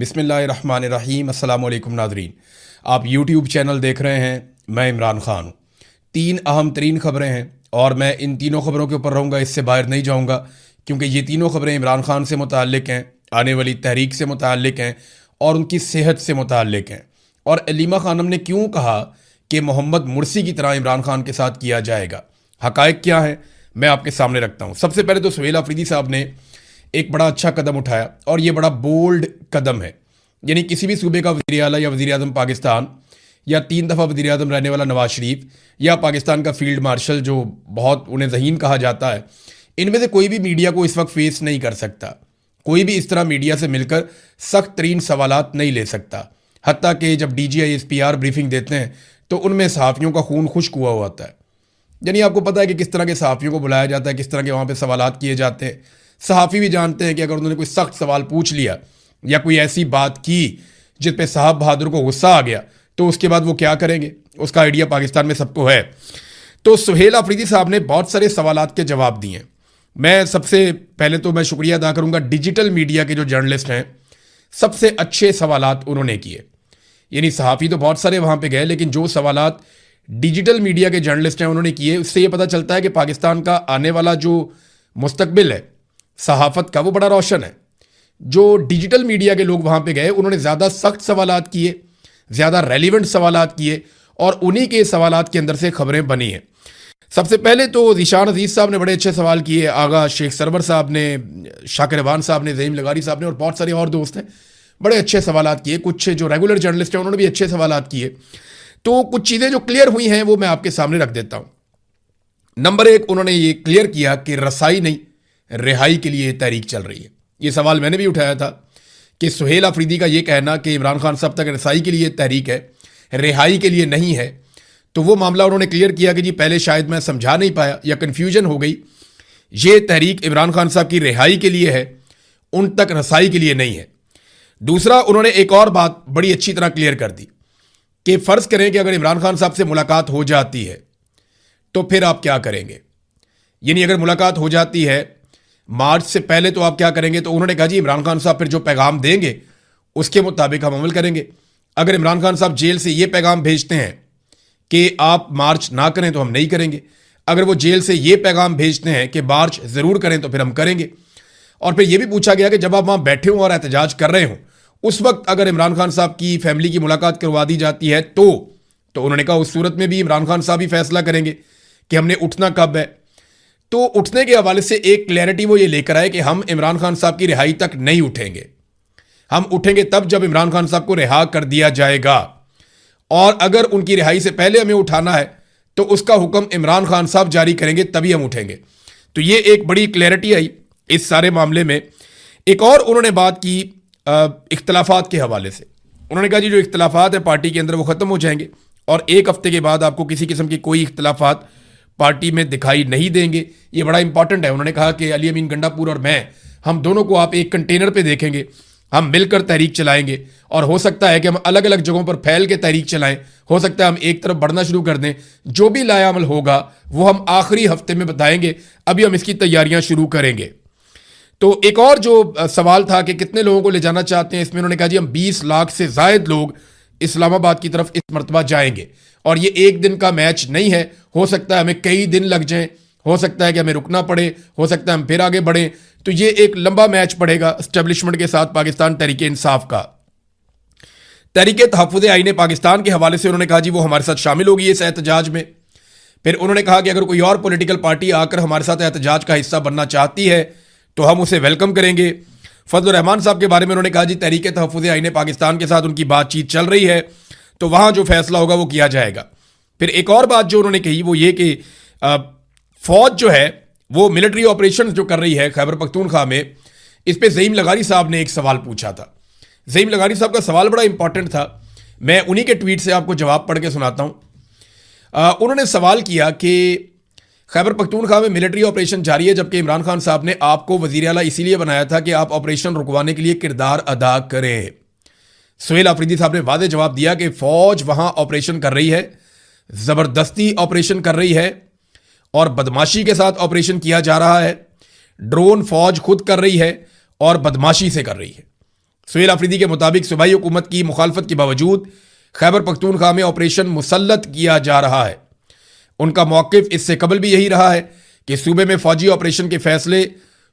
बिस्मिल्लाहिर्रहमानिर्रहीम। अस्सलाम वालेकुम नाज़रीन, आप यूट्यूब चैनल देख रहे हैं। मैं इमरान ख़ान हूँ। तीन अहम तरीन ख़बरें हैं और मैं इन तीनों ख़बरों के ऊपर रहूँगा, इससे बाहर नहीं जाऊँगा, क्योंकि ये तीनों ख़बरें इमरान ख़ान से मुताल्लिक़ हैं, आने वाली तहरीक से मुताल्लिक़ हैं और उनकी सेहत से मुताल्लिक़ हैं। और अलीमा ख़ानम ने क्यों कहा कि मोहम्मद मुर्सी की तरह इमरान ख़ान के साथ किया जाएगा, हक़ाइक़ क्या है, मैं आपके सामने रखता हूँ। सबसे पहले तो सुहेल अफरीदी साहब ने एक बड़ा अच्छा कदम उठाया और ये बड़ा बोल्ड कदम है। यानी किसी भी सूबे का वज़ीर आला या वज़ीर आज़म पाकिस्तान, या 3 दफ़ा वज़ीर आज़म रहने वाला नवाज शरीफ, या पाकिस्तान का फील्ड मार्शल जो बहुत उन्हें ज़हीन कहा जाता है, इनमें से कोई भी मीडिया को इस वक्त फेस नहीं कर सकता। कोई भी इस तरह मीडिया से मिलकर सख्त तरीन सवालात नहीं ले सकता। हत्ता कि जब DGI SPR ब्रीफिंग देते हैं तो उनमें सहाफ़ियों का खून खुश्क हुआ होता है। यानी आपको पता है कि किस तरह के सहाफ़ियों को बुलाया जाता है, किस तरह के वहाँ पे सवालात किए जाते हैं। सहाफ़ी भी जानते हैं कि अगर उन्होंने कोई सख्त सवाल पूछ लिया या कोई ऐसी बात की जिस पे साहब बहादुर को गुस्सा आ गया तो उसके बाद वो क्या करेंगे, उसका आइडिया पाकिस्तान में सबको है। तो सुहेल अफरीदी साहब ने बहुत सारे सवालात के जवाब दिए। मैं सबसे पहले तो मैं शुक्रिया अदा करूँगा डिजिटल मीडिया के जो जर्नलिस्ट हैं, सबसे अच्छे सवालात उन्होंने किए। यानी सहाफ़ी तो बहुत सारे वहाँ पे गए, लेकिन जो सवालात डिजिटल मीडिया के जर्नलिस्ट हैं उन्होंने किए, उससे ये पता चलता है कि पाकिस्तान का आने वाला जो मुस्तकबिल है सहाफ़त का, वो बड़ा रोशन है। जो डिजिटल मीडिया के लोग वहाँ पे गए उन्होंने ज़्यादा सख्त सवालात किए, ज़्यादा रेलिवेंट सवालात किए और उन्हीं के सवालात के अंदर से खबरें बनी हैं। सबसे पहले तो ज़ीशान अजीज़ साहब ने बड़े अच्छे सवाल किए, आगा शेख सरवर साहब ने, शाकिर रवान साहब ने, ज़हीम लगारी साहब ने और बहुत सारे और दोस्त हैं, बड़े अच्छे सवालात किए। कुछ जो रेगुलर जर्नलिस्ट हैं उन्होंने भी अच्छे सवालात किए। तो कुछ चीज़ें जो क्लियर हुई हैं वो मैं आपके सामने रख देता हूँ। नंबर 1, उन्होंने ये क्लियर किया कि रसाई नहीं, रिहाई के लिए तहरीक चल रही है। ये सवाल मैंने भी उठाया था कि सुहेल अफरीदी का ये कहना कि इमरान खान साहब तक रसाई के लिए तहरीक है, रिहाई के लिए नहीं है, तो वो मामला उन्होंने क्लियर किया कि जी पहले शायद मैं समझा नहीं पाया या कन्फ्यूजन हो गई। ये तहरीक इमरान खान साहब की रिहाई के लिए है, उन तक रसाई के लिए नहीं है। दूसरा, उन्होंने एक और बात बड़ी अच्छी तरह क्लियर कर दी कि फ़र्ज़ करें कि अगर इमरान खान साहब से मुलाकात हो जाती है तो फिर आप क्या करेंगे। यानी अगर मुलाकात हो जाती है मार्च से पहले तो आप क्या करेंगे। तो उन्होंने कहा जी इमरान खान साहब फिर जो पैगाम देंगे उसके मुताबिक हम अमल करेंगे। अगर इमरान खान साहब जेल से ये पैगाम भेजते हैं कि आप मार्च ना करें तो हम नहीं करेंगे। अगर वो जेल से ये पैगाम भेजते हैं कि मार्च ज़रूर करें तो फिर हम करेंगे। और फिर ये भी पूछा गया कि जब आप वहाँ बैठे हों और एहतजाज कर रहे हों, उस वक्त अगर इमरान खान साहब की फैमिली की मुलाकात करवा दी जाती है तो उन्होंने कहा उस सूरत में भी इमरान खान साहब ही फैसला करेंगे कि हमने उठना कब है। तो उठने के हवाले से एक क्लैरिटी वो ये लेकर आए कि हम इमरान खान साहब की रिहाई तक नहीं उठेंगे। हम उठेंगे तब जब इमरान खान साहब को रिहा कर दिया जाएगा, और अगर उनकी रिहाई से पहले हमें उठाना है तो उसका हुक्म इमरान खान साहब जारी करेंगे, तभी हम उठेंगे। तो ये एक बड़ी क्लैरिटी आई इस सारे मामले में। एक और उन्होंने बात की इख्तलाफात के हवाले से। उन्होंने कहा जी जो इख्तलाफात है पार्टी के अंदर वो ख़त्म हो जाएंगे और 1 हफ्ते के बाद आपको किसी किस्म की कोई इख्तलाफात पार्टी में दिखाई नहीं देंगे। ये बड़ा इंपॉर्टेंट है। उन्होंने कहा कि अली अमीन गंडापुर और मैं, हम दोनों को आप एक कंटेनर पे देखेंगे, हम मिलकर तहरीक चलाएंगे और हो सकता है कि हम अलग अलग जगहों पर फैल के तहरीक चलाएं। हो सकता है हम एक तरफ बढ़ना शुरू कर दें। जो भी लाया अमल होगा वो हम आखिरी हफ्ते में बताएंगे, अभी हम इसकी तैयारियां शुरू करेंगे। तो एक और जो सवाल था कि कितने लोगों को ले जाना चाहते हैं, इसमें उन्होंने कहा जी हम 20 लाख से ज़ायद लोग इस्लामाबाद की तरफ इस मरतबा जाएंगे और ये एक दिन का मैच नहीं है। हो सकता है हमें कई दिन लग जाएं, हो सकता है कि हमें रुकना पड़े, हो सकता है हम फिर आगे बढ़ें। तो ये एक लंबा मैच पड़ेगा एस्टेब्लिशमेंट के साथ पाकिस्तान तहरीक इंसाफ का। तहरीक तहफ़्फ़ुज़ आईन पाकिस्तान के हवाले से उन्होंने कहा जी वो हमारे साथ शामिल होगी इस एहतजाज में। फिर उन्होंने कहा कि अगर कोई और पॉलिटिकल पार्टी आकर हमारे साथ एहतजाज का हिस्सा बनना चाहती है तो हम उसे वेलकम करेंगे। फजल रहमान साहब के बारे में उन्होंने कहा जी तहरीक तहफ़्फ़ुज़ आईन पाकिस्तान के साथ उनकी बातचीत चल रही है, तो वहाँ जो फैसला होगा वो किया जाएगा। फिर एक और बात जो उन्होंने कही वो ये कि फ़ौज जो है वो मिलिट्री ऑपरेशन जो कर रही है खैबर पख्तूनख्वा में, इस पर ज़हीम लगारी साहब ने एक सवाल पूछा था। ज़हीम लगारी साहब का सवाल बड़ा इंपॉर्टेंट था, मैं उन्हीं के ट्वीट से आपको जवाब पढ़ के सुनाता हूँ। उन्होंने सवाल किया कि खैबर पख्तूनख्वा में मिलिट्री ऑपरेशन जारी है, जबकि इमरान खान साहब ने आपको वज़ीर आला इसीलिए बनाया था कि आप ऑपरेशन रुकवाने के लिए किरदार अदा करें। सुहेल अफरीदी साहब ने वादे जवाब दिया कि फ़ौज वहाँ ऑपरेशन कर रही है, ज़बरदस्ती ऑपरेशन कर रही है और बदमाशी के साथ ऑपरेशन किया जा रहा है। ड्रोन फ़ौज खुद कर रही है और बदमाशी से कर रही है। सुहेल अफरीदी के मुताबिक सूबाई हुकूमत की मुखालफत के बावजूद खैबर पख्तूनख्वा में ऑपरेशन मुसल्लत किया जा रहा है। उनका मौक़िफ़ इससे कबल भी यही रहा है कि सूबे में फौजी ऑपरेशन के फैसले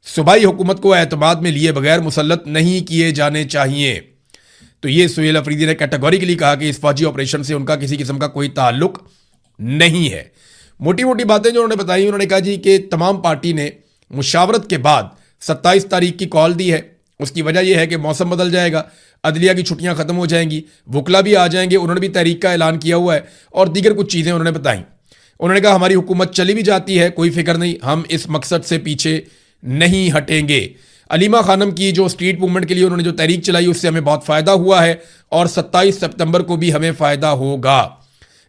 सूबाई हुकूमत को एतमाद में लिए बगैर मुसल्लत नहीं किए जाने चाहिए। तो ये सुहेल अफरीदी ने कैटेगोरिकली कहा कि इस फौजी ऑपरेशन से उनका किसी किस्म का कोई ताल्लुक नहीं है। मोटी मोटी बातें जो उन्होंने बताई, उन्होंने कहा जी कि तमाम पार्टी ने मुशावरत के बाद 27 तारीख की कॉल दी है। उसकी वजह यह है कि मौसम बदल जाएगा, अदलिया की छुट्टियां खत्म हो जाएंगी, वकला भी आ जाएंगे। उन्होंने भी तहरीक का ऐलान किया हुआ है और दीगर कुछ चीज़ें उन्होंने बताई। उन्होंने कहा हमारी हुकूमत चली भी जाती है, कोई फिक्र नहीं, हम इस मकसद से पीछे नहीं हटेंगे। अलीमा खानम की जो स्ट्रीट मूवमेंट के लिए उन्होंने जो तहरीक चलाई उससे हमें बहुत फ़ायदा हुआ है और 27 सितंबर को भी हमें फ़ायदा होगा।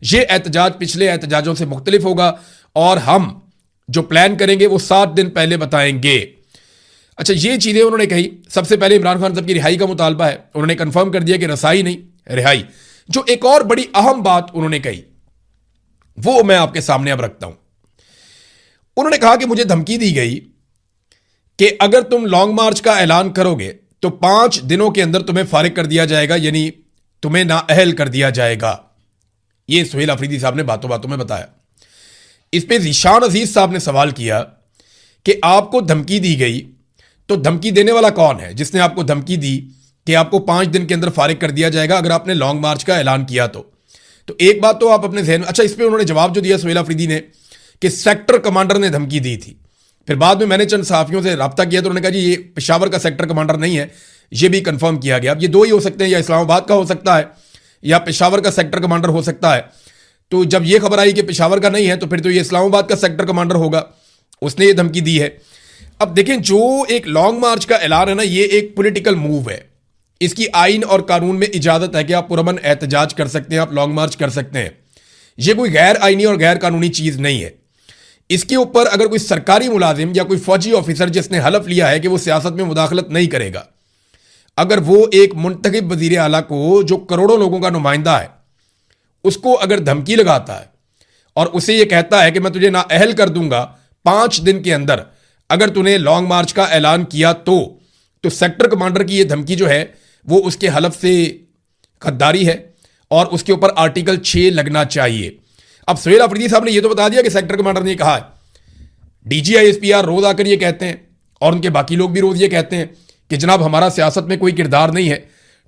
ये एहतजाज पिछले एहतजाजों से मुख्तलिफ होगा और हम जो प्लान करेंगे वो 7 दिन पहले बताएंगे। अच्छा, ये चीज़ें उन्होंने कही। सबसे पहले इमरान खान साहब की रिहाई का मुतालबा है। उन्होंने कंफर्म कर दिया कि रसाई नहीं, रिहाई। जो एक और बड़ी अहम बात उन्होंने कही वो मैं आपके सामने अब रखता हूं। उन्होंने कहा कि मुझे धमकी दी गई कि अगर तुम लॉन्ग मार्च का ऐलान करोगे तो 5 दिनों के अंदर तुम्हें फारिग कर दिया जाएगा, यानी तुम्हें नाअहल कर दिया जाएगा। यह सुहेल अफरीदी साहब ने बातों बातों में बताया। इस पे ज़ीशान अजीज साहब ने सवाल किया कि आपको धमकी दी गई तो धमकी देने वाला कौन है जिसने आपको धमकी दी कि आपको 5 दिन के अंदर फारिग कर दिया जाएगा अगर आपने लॉन्ग मार्च का ऐलान किया तो एक बात तो आप अपने जहन में। अच्छा, इस पर उन्होंने जवाब जो दिया सुहेल अफरीदी ने कि सेक्टर कमांडर ने धमकी दी थी। फिर बाद में मैंने चंद सहाफ़ियों से रब्ता किया तो उन्होंने कहा जी ये पेशावर का सेक्टर कमांडर नहीं है, ये भी कंफर्म किया गया। अब ये दो ही हो सकते हैं, या इस्लामाबाद का हो सकता है या पेशावर का सेक्टर कमांडर हो सकता है। तो जब ये खबर आई कि पेशावर का नहीं है तो फिर तो ये इस्लामाबाद का सेक्टर कमांडर होगा, उसने ये धमकी दी है। अब देखें, जो एक लॉन्ग मार्च का ऐलान है ना, ये एक पॉलिटिकल मूव है। इसकी आइन और कानून में इजाज़त है कि आप पुरअमन एहतजाज कर सकते हैं, आप लॉन्ग मार्च कर सकते हैं। ये कोई गैर आइनी और गैर कानूनी चीज़ नहीं है। इसके ऊपर अगर कोई सरकारी मुलाजिम या कोई फौजी ऑफिसर जिसने हलफ लिया है कि वो सियासत में मुदाखलत नहीं करेगा, अगर वो एक मुंतखब वज़ीर आला को जो करोड़ों लोगों का नुमाइंदा है उसको अगर धमकी लगाता है और उसे ये कहता है कि मैं तुझे नाअहल कर दूंगा 5 दिन के अंदर अगर तूने लॉन्ग मार्च का ऐलान किया तो सेक्टर कमांडर की ये धमकी जो है वो उसके हलफ से गद्दारी है और उसके ऊपर आर्टिकल 6 लगना चाहिए। अब सुहेल अफरीदी साहब ने ये तो बता दिया कि सेक्टर कमांडर ने कहा है। DGISPR रोज आकर ये कहते हैं और उनके बाकी लोग भी रोज ये कहते हैं कि जनाब हमारा सियासत में कोई किरदार नहीं है।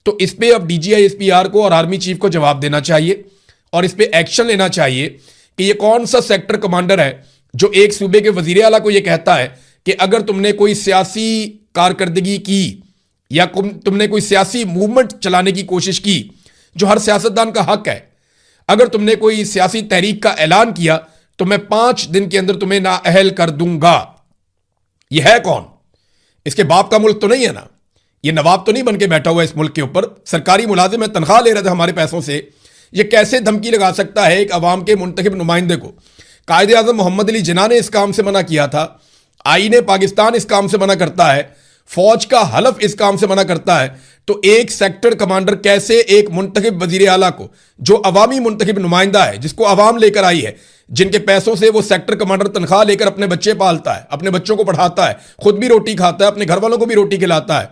तो इस पर अब DGISPR को और आर्मी चीफ को जवाब देना चाहिए और इस पर एक्शन लेना चाहिए कि ये कौन सा सेक्टर कमांडर है जो एक सूबे के वजीर आला को ये कहता है कि अगर तुमने कोई सियासी कारकर्दगी की या तुमने कोई सियासी मूवमेंट चलाने की कोशिश की, जो हर सियासतदान का हक है, अगर तुमने कोई सियासी तहरीक का ऐलान किया तो मैं 5 दिन के अंदर तुम्हें नाअहल कर दूंगा। यह है कौन? इसके बाप का मुल्क तो नहीं है ना, ये नवाब तो नहीं बन के बैठा हुआ इस मुल्क के ऊपर, सरकारी मुलाजिम है, तनख्वाह ले रहे थे हमारे पैसों से। ये कैसे धमकी लगा सकता है एक अवाम के मुंतखब नुमाइंदे को? कायदे आज़म मोहम्मद अली जिन्ना ने इस काम से मना किया था, आईने पाकिस्तान इस काम से मना करता है, फौज का हलफ इस काम से मना करता है। तो एक सेक्टर कमांडर कैसे एक मुंतखब वजीर आला को, जो अवामी मुंतखब नुमाइंदा है, जिसको अवाम लेकर आई है, जिनके पैसों से वो सेक्टर कमांडर तनख्वाह लेकर अपने बच्चे पालता है, अपने बच्चों को पढ़ाता है, खुद भी रोटी खाता है, अपने घर वालों को भी रोटी खिलाता है,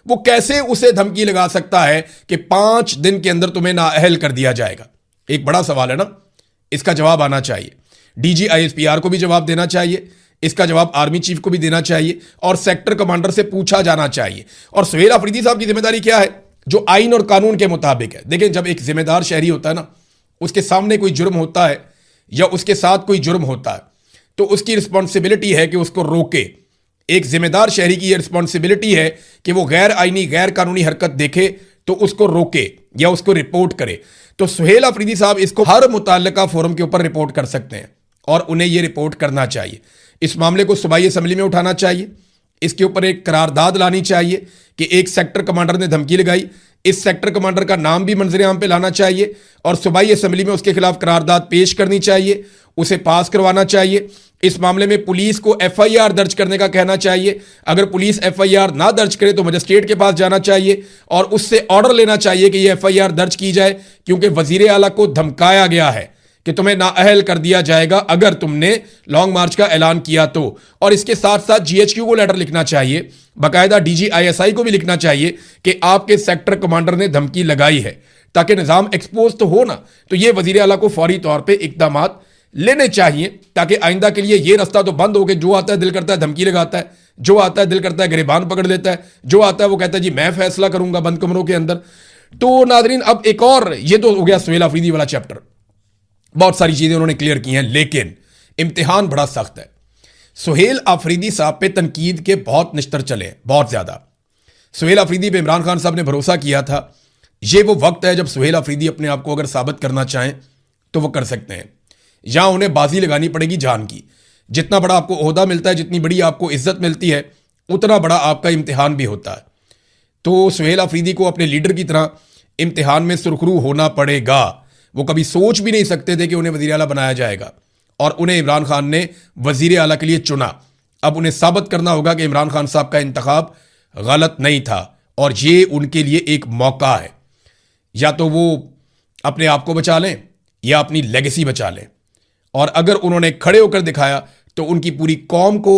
वो कैसे उसे धमकी लगा सकता है कि 5 दिन के अंदर तुम्हें नाअहल कर दिया जाएगा? एक बड़ा सवाल है ना, इसका जवाब आना चाहिए। DGISPR को भी जवाब देना चाहिए, इसका जवाब आर्मी चीफ को भी देना चाहिए और सेक्टर कमांडर से पूछा जाना चाहिए। और सुहेल अफरीदी साहब की जिम्मेदारी क्या है? जो आइन और कानून के मुताबिक है। देखें, जब एक जिम्मेदार शहरी होता है ना, उसके सामने कोई जुर्म होता है या उसके साथ कोई जुर्म होता है तो उसकी रिस्पॉन्सिबिलिटी है कि उसको रोके। एक जिम्मेदार शहरी की यह रिस्पॉन्सिबिलिटी है कि वो गैर आइनी गैर कानूनी हरकत देखे तो उसको रोके या उसको रिपोर्ट करे। तो सुहेल अफरीदी साहब इसको हर मुताल्लिका फोरम के ऊपर रिपोर्ट कर सकते हैं और उन्हें यह रिपोर्ट करना चाहिए। इस मामले को सूबाई असम्बली में उठाना चाहिए, इसके ऊपर एक करारदाद लानी चाहिए कि एक सेक्टर कमांडर ने धमकी लगाई, इस सेक्टर कमांडर का नाम भी मंजर आम पे लाना चाहिए और सूबाई असम्बली में उसके खिलाफ करारदाद पेश करनी चाहिए, उसे पास करवाना चाहिए। इस मामले में पुलिस को FIR दर्ज करने का कहना चाहिए। अगर पुलिस FIR ना दर्ज करे तो मजिस्ट्रेट के पास जाना चाहिए और उससे ऑर्डर लेना चाहिए कि यह FIR दर्ज की जाए, क्योंकि वजीर आला को धमकाया गया है कि तुम्हें नाअहल कर दिया जाएगा अगर तुमने लॉन्ग मार्च का ऐलान किया तो। और इसके साथ साथ जीएचक्यू को लेटर लिखना चाहिए, बाकायदा डीजीआईएसआई को भी लिखना चाहिए कि आपके सेक्टर कमांडर ने धमकी लगाई है, ताकि निज़ाम एक्सपोज तो हो ना। तो ये वजीर आला को फौरी तौर पर इकदाम लेने चाहिए, ताकि आइंदा के लिए ये रास्ता तो बंद हो गया, जो आता है दिल करता है धमकी लगाता है, जो आता है दिल करता है गिरबान पकड़ लेता है, जो आता है वो कहता है जी मैं फैसला करूंगा बंद कमरों के अंदर। तो नाजरीन, अब एक और, ये तो हो गया सुहेल अफरीदी वाला चैप्टर, बहुत सारी चीजें उन्होंने क्लियर की हैं, लेकिन इम्तिहान बड़ा सख्त है। सुहेल अफरीदी साहब पे तनकीद के बहुत निश्तर चले, बहुत ज्यादा। सुहेल अफरीदी पे इमरान खान साहब ने भरोसा किया था। ये वो वक्त है जब सुहेल अफरीदी अपने आप को अगर साबित करना चाहें तो वो कर सकते हैं। यहां उन्हें बाजी लगानी पड़ेगी जान की। जितना बड़ा आपको ओहदा मिलता है, जितनी बड़ी आपको इज्जत मिलती है, उतना बड़ा आपका इम्तिहान भी होता है। तो सुहेल अफरीदी को अपने लीडर की तरह इम्तिहान में सुरखरू होना पड़ेगा। वो कभी सोच भी नहीं सकते थे कि उन्हें वजीर आला बनाया जाएगा, और उन्हें इमरान खान ने वजीर आला के लिए चुना। अब उन्हें साबित करना होगा कि इमरान खान साहब का इंतखाब गलत नहीं था, और ये उनके लिए एक मौका है। या तो वो अपने आप को बचा लें या अपनी लेगेसी बचा लें, और अगर उन्होंने खड़े होकर दिखाया तो उनकी पूरी कौम को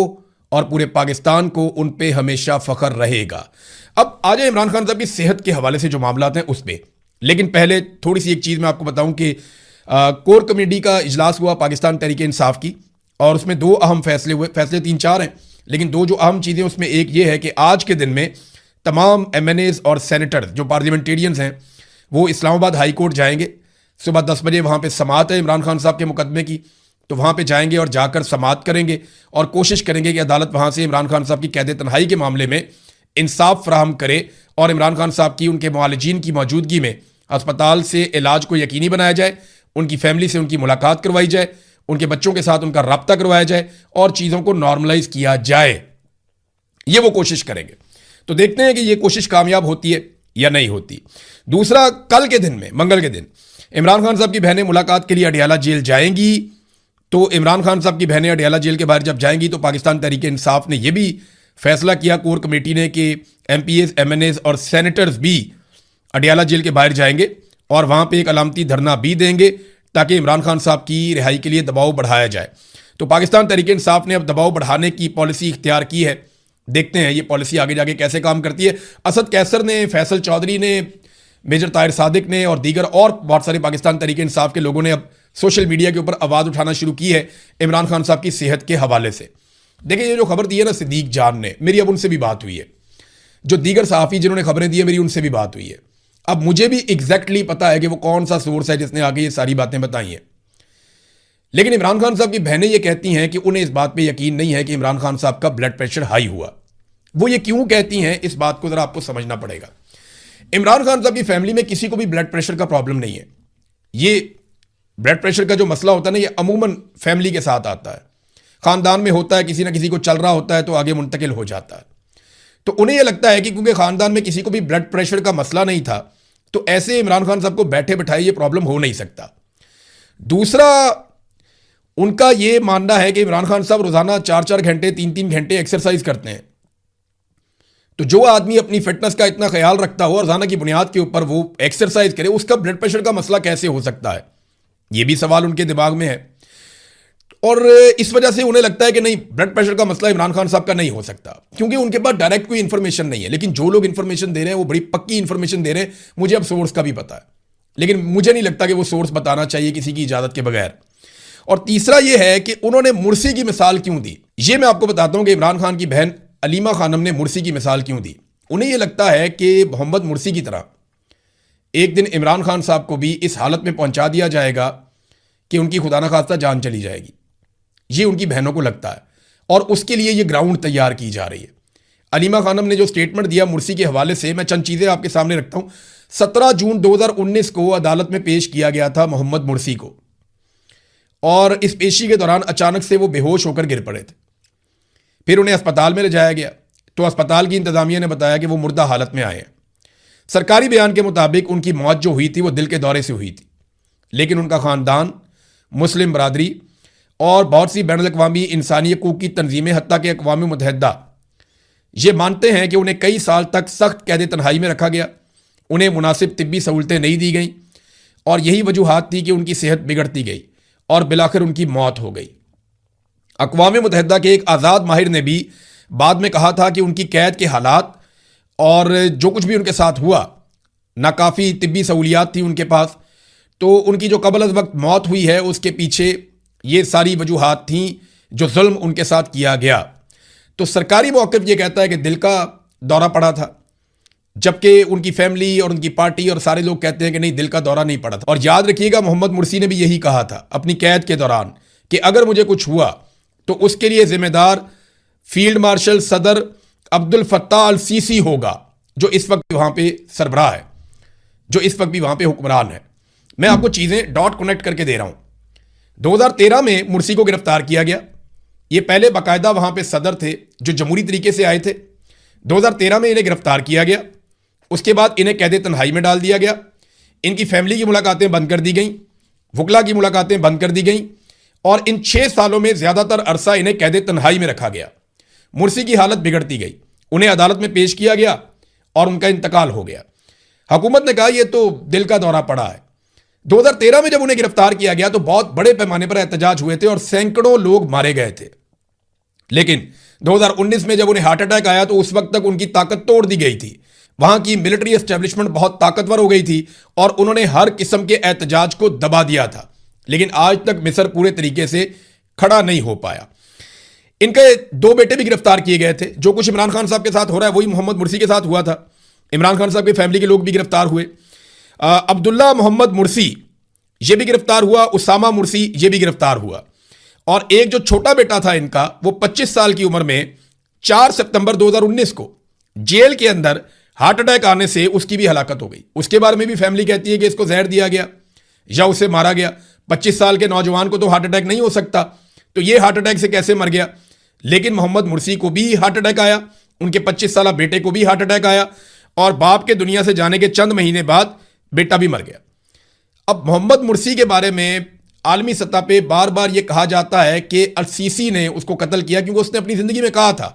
और पूरे पाकिस्तान को उन पे हमेशा फख्र रहेगा। अब आ जाए इमरान खान साहब की सेहत के हवाले से जो मामला हैं उस पर। लेकिन पहले थोड़ी सी एक चीज़ मैं आपको बताऊं कि कोर कमेटी का इजलास हुआ पाकिस्तान तहरीक इंसाफ की, और उसमें दो अहम फैसले हुए। फैसले 3-4 हैं, लेकिन दो जो अहम चीज़ें उसमें एक ये है कि आज के दिन में तमाम MNAs और सेनेटर्स जो पार्लियामेंटेरियंस हैं वो इस्लामाबाद हाई कोर्ट जाएंगे। सुबह 10 बजे वहाँ पे समाअत है इमरान खान साहब के मुकदमे की, तो वहाँ पे जाएंगे और जाकर समाअत करेंगे और कोशिश करेंगे कि अदालत वहाँ से इमरान खान साहब की कैद तन्हाई के मामले में इंसाफ फराहम करे, और इमरान खान साहब की उनके मुआलिजीन की मौजूदगी में अस्पताल से इलाज को यकीनी बनाया जाए, उनकी फैमिली से उनकी मुलाकात करवाई जाए, उनके बच्चों के साथ उनका रब्ता करवाया जाए और चीज़ों को नॉर्मलाइज किया जाए। ये वो कोशिश करेंगे। तो देखते हैं कि ये कोशिश कामयाब होती है या नहीं होती। दूसरा, कल के दिन में, मंगल के दिन, इमरान खान साहब की बहनें मुलाकात के लिए अडियाला जेल जाएंगी। तो इमरान खान साहब की बहनें अडियाला जेल के बाहर जब जाएंगी तो पाकिस्तान तहरीक इंसाफ ने यह भी फैसला किया, कोर कमेटी ने, कि MPAs, MNAs और सेनेटर्स भी अडियाला जेल के बाहर जाएंगे और वहाँ पे एक अलामती धरना भी देंगे ताकि इमरान खान साहब की रिहाई के लिए दबाव बढ़ाया जाए। तो पाकिस्तान तहरीक इंसाफ ने अब दबाव बढ़ाने की पॉलिसी इख्तियार की है। देखते हैं ये पॉलिसी आगे जाके कैसे काम करती है। असद कैसर ने, फैसल चौधरी ने, मेजर ताहिर सादिक ने और दीगर और बहुत सारे पाकिस्तान तहरीक इंसाफ के लोगों ने अब सोशल मीडिया के ऊपर आवाज़ उठाना शुरू की है इमरान खान साहब की सेहत के हवाले से। देखिए, ये जो खबर दी है ना सिद्दीक जान ने, मेरी अब उनसे भी बात हुई है। जो दीगर सहाफ़ी जिन्होंने खबरें दी है, मेरी उनसे भी बात हुई है। अब मुझे भी एग्जैक्टली पता है कि वो कौन सा सोर्स है जिसने आगे ये सारी बातें बताई हैं। लेकिन इमरान खान साहब की बहनें ये कहती हैं कि उन्हें इस बात पे यकीन नहीं है कि इमरान खान साहब का ब्लड प्रेशर हाई हुआ। वो ये क्यों कहती हैं, इस बात को ज़रा आपको समझना पड़ेगा। इमरान खान साहब की फैमिली में किसी को भी ब्लड प्रेशर का प्रॉब्लम नहीं है। ये ब्लड प्रेशर का जो मसला होता है ना, ये अमूमन फैमिली के साथ आता है, ख़ानदान में होता है, किसी ना किसी को चल रहा होता है तो आगे मुंतकिल हो जाता है। तो उन्हें यह लगता है कि क्योंकि ख़ानदान में किसी को भी ब्लड प्रेशर का मसला नहीं था, तो ऐसे इमरान खान साहब को बैठे बैठाए ये प्रॉब्लम हो नहीं सकता। दूसरा, उनका ये मानना है कि इमरान खान साहब रोज़ाना 4-4 घंटे, 3-3 घंटे एक्सरसाइज करते हैं। तो जो आदमी अपनी फिटनेस का इतना ख्याल रखता हो और रोज़ाना की बुनियाद के ऊपर वो एक्सरसाइज करे, उसका ब्लड प्रेशर का मसला कैसे हो सकता है? ये भी सवाल उनके दिमाग में है। और इस वजह से उन्हें लगता है कि नहीं, ब्लड प्रेशर का मसला इमरान खान साहब का नहीं हो सकता, क्योंकि उनके पास डायरेक्ट कोई इंफॉर्मेशन नहीं है। लेकिन जो लोग इंफॉर्मेशन दे रहे हैं वो बड़ी पक्की इंफॉर्मेशन दे रहे हैं। मुझे अब सोर्स का भी पता है, लेकिन मुझे नहीं लगता कि वो सोर्स बताना चाहिए किसी की इजाज़त के बगैर। और तीसरा ये है कि उन्होंने मुर्सी की मिसाल क्यों दी। ये मैं आपको बताता हूँ कि इमरान खान की बहन अलीमा खानम ने मुर्सी की मिसाल क्यों दी। उन्हें यह लगता है कि मोहम्मद मुर्सी की तरह एक दिन इमरान खान साहब को भी इस हालत में पहुंचा दिया जाएगा कि उनकी खुदा न खास्ता जान चली जाएगी। ये उनकी बहनों को लगता है, और उसके लिए ये ग्राउंड तैयार की जा रही है। अलीमा खानम ने जो स्टेटमेंट दिया मुर्सी के हवाले से, मैं चंद चीज़ें आपके सामने रखता हूँ। 17 जून 2019 को अदालत में पेश किया गया था मोहम्मद मुर्सी को, और इस पेशी के दौरान अचानक से वो बेहोश होकर गिर पड़े थे। फिर उन्हें अस्पताल में ले जाया गया, तो अस्पताल की इंतजामिया ने बताया कि वो मुर्दा हालत में आए हैं। सरकारी बयान के मुताबिक उनकी मौत जो हुई थी वो दिल के दौरे से हुई थी, लेकिन उनका ख़ानदान, मुस्लिम बरादरी और बहुत सी बैनुल अक़वामी इंसानी हकूक़ की तंजीमें, हत्ता कि अक़वाम मुत्तहिदा, ये मानते हैं कि उन्हें कई साल तक सख्त कैद तन्हाई में रखा गया। उन्हें मुनासिब तिब्बी सहूलतें नहीं दी गई, और यही वजूहात थी कि उनकी सेहत बिगड़ती गई। और बिलाखिर उनकी मौत हो गई। अक़वाम मुत्तहिदा के एक आज़ाद माहिर ने भी बाद में कहा था कि उनकी कैद के हालात और जो कुछ भी उनके साथ हुआ, नाकाफ़ी तिब्बी सहूलियात थी उनके पास, तो उनकी जो कबल अज़ वक्त मौत हुई है उसके पीछे ये सारी वजूहात थीं जो जुल्म उनके साथ किया गया। तो सरकारी मौक़िफ़ ये कहता है कि दिल का दौरा पड़ा था, जबकि उनकी फैमिली और उनकी पार्टी और सारे लोग कहते हैं कि नहीं, दिल का दौरा नहीं पड़ा था। और याद रखिएगा, मोहम्मद मुर्सी ने भी यही कहा था अपनी कैद के दौरान कि अगर मुझे कुछ हुआ तो उसके लिए जिम्मेदार फील्ड मार्शल सदर अब्दुल फत्ताह अल सीसी होगा, जो इस वक्त वहां पे सरबराह है, जो इस वक्त भी वहां पे हुक्मरान है। मैं आपको चीजें डॉट कनेक्ट करके दे रहा हूं। 2013 में मुर्सी को गिरफ्तार किया गया। ये पहले बाकायदा वहां पे सदर थे जो जमहूरी तरीके से आए थे। 2013 में इन्हें गिरफ्तार किया गया। उसके बाद इन्हें कैद तन्हाई में डाल दिया गया। इनकी फैमिली की मुलाकातें बंद कर दी गई, वकला की मुलाकातें बंद कर दी गई, और इन 6 सालों में ज्यादातर अरसा इन्हें कैद तन्हाई में रखा गया। मुर्सी की हालत बिगड़ती गई, उन्हें अदालत में पेश किया गया और उनका इंतकाल हो गया। हुकूमत ने कहा यह तो दिल का दौरा पड़ा है। 2013 में जब उन्हें गिरफ्तार किया गया तो बहुत बड़े पैमाने पर एहतजाज हुए थे और सैकड़ों लोग मारे गए थे। लेकिन 2019 में जब उन्हें हार्ट अटैक आया तो उस वक्त तक उनकी ताकत तोड़ दी गई थी। वहां की मिलिट्री एस्टेब्लिशमेंट बहुत ताकतवर हो गई थी और उन्होंने हर किस्म के एहतजाज को दबा दिया था। लेकिन आज तक मिस्र पूरे तरीके से खड़ा नहीं हो पाया। इनके 2 बेटे भी गिरफ्तार किए गए थे। जो कुछ इमरान खान साहब के साथ हो रहा है वही मोहम्मद मुर्सी के साथ हुआ था। इमरान खान साहब की फैमिली के लोग भी गिरफ्तार हुए। अब्दुल्ला मोहम्मद मुर्सी ये भी गिरफ्तार हुआ, उसामा मुर्सी ये भी गिरफ्तार हुआ। और एक जो छोटा बेटा था इनका, वो 25 साल की उम्र में 4 सितंबर 2019 को जेल के अंदर हार्ट अटैक आने से उसकी भी हलाकत हो गई। उसके बारे में भी फैमिली कहती है कि इसको जहर दिया गया या उसे मारा गया। 25 साल के नौजवान को तो हार्ट अटैक नहीं हो सकता, तो ये हार्ट अटैक से कैसे मर गया? लेकिन मोहम्मद मुर्सी को भी हार्ट अटैक आया, उनके 25 साल बेटे को भी हार्ट अटैक आया, और बाप के दुनिया से जाने के चंद महीने बाद बेटा भी मर गया। अब मोहम्मद मुर्सी के बारे में आलमी सतह पे बार बार यह कहा जाता है कि अल सीसी ने उसको कत्ल किया, क्योंकि उसने अपनी जिंदगी में कहा था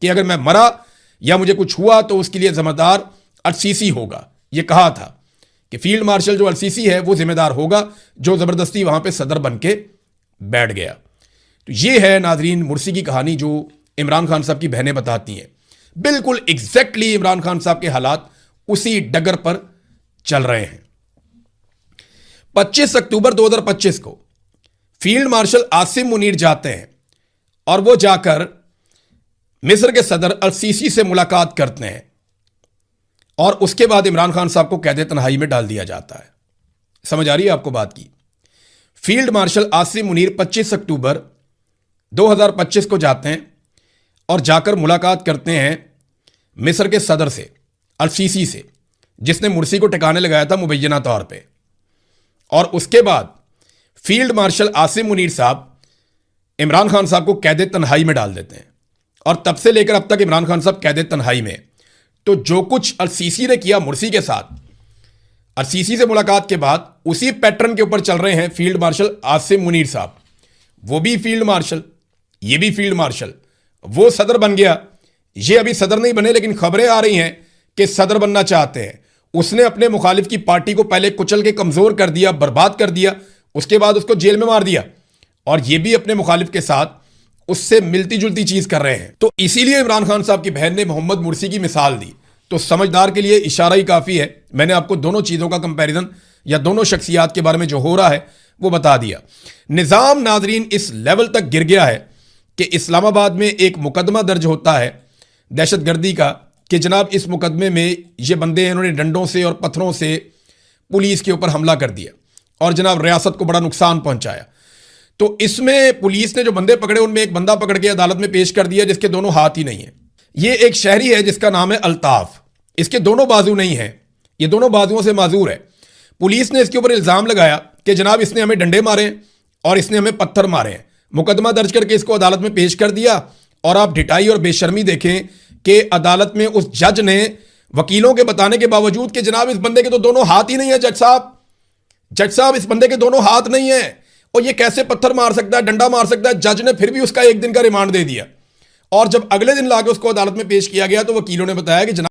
कि अगर मैं मरा या मुझे कुछ हुआ तो उसके लिए जिम्मेदार अल सीसी होगा। यह कहा था कि फील्ड मार्शल जो अल सीसी है वो जिम्मेदार होगा, जो जबरदस्ती वहां पे सदर बन के बैठ गया। तो ये है नाजरीन मुर्सी की कहानी जो इमरान खान साहब की बहनें बताती हैं। बिल्कुल एग्जैक्टली इमरान खान साहब के हालात उसी डगर पर चल रहे हैं। 25 अक्टूबर 2025 को फील्ड मार्शल आसिम मुनीर जाते हैं और वो जाकर मिस्र के सदर अल सीसी से मुलाकात करते हैं, और उसके बाद इमरान खान साहब को कैद तन्हाई में डाल दिया जाता है। समझ आ रही है आपको बात की? फील्ड मार्शल आसिम मुनीर 25 अक्टूबर 2025 को जाते हैं और जाकर मुलाकात करते हैं मिस्र के सदर से, अल सीसी से, जिसने मुर्सी को ठिकाने लगाया था मुबैना तौर पे। और उसके बाद फील्ड मार्शल आसिम मुनीर साहब इमरान खान साहब को कैद तन्हाई में डाल देते हैं, और तब से लेकर अब तक इमरान खान साहब कैद तन्हाई में। तो जो कुछ अल सीसी ने किया मुर्सी के साथ, अल सीसी से मुलाकात के बाद उसी पैटर्न के ऊपर चल रहे हैं फील्ड मार्शल आसिम मुनीर साहब। वो भी फील्ड मार्शल, ये भी फील्ड मार्शल। वो सदर बन गया, ये अभी सदर नहीं बने, लेकिन खबरें आ रही हैं कि सदर बनना चाहते हैं। उसने अपने मुखालिफ की पार्टी को पहले कुचल के कमजोर कर दिया, बर्बाद कर दिया, उसके बाद उसको जेल में मार दिया, और ये भी अपने मुखालिफ के साथ उससे मिलती जुलती चीज कर रहे हैं। तो इसीलिए इमरान खान साहब की बहन ने मोहम्मद मुर्सी की मिसाल दी। तो समझदार के लिए इशारा ही काफी है। मैंने आपको दोनों चीजों का कंपैरिजन या दोनों शख्सियात के बारे में जो हो रहा है वो बता दिया। निजाम नाजरीन इस लेवल तक गिर गया है कि इस्लामाबाद में एक मुकदमा दर्ज होता है दहशतगर्दी का, कि जनाब इस मुकदमे में ये बंदे इन्होंने डंडों से और पत्थरों से पुलिस के ऊपर हमला कर दिया और जनाब रियासत को बड़ा नुकसान पहुंचाया। तो इसमें पुलिस ने जो बंदे पकड़े उनमें एक बंदा पकड़ के अदालत में पेश कर दिया जिसके दोनों हाथ ही नहीं है। ये एक शहरी है जिसका नाम है अल्ताफ। इसके दोनों बाजू नहीं है, ये दोनों बाजुओं से माजूर है। पुलिस ने इसके ऊपर इल्जाम लगाया कि जनाब इसने हमें डंडे मारे और इसने हमें पत्थर मारे हैं। मुकदमा दर्ज करके इसको अदालत में पेश कर दिया, और आप ढिठाई और बेशर्मी देखें कि अदालत में उस जज ने वकीलों के बताने के बावजूद कि जनाब इस बंदे के तो दोनों हाथ ही नहीं है, जज साहब इस बंदे के दोनों हाथ नहीं है और ये कैसे पत्थर मार सकता है, डंडा मार सकता है। जज ने फिर भी उसका 1 दिन का रिमांड दे दिया, और जब अगले दिन लाके उसको अदालत में पेश किया गया तो वकीलों ने बताया कि जनाब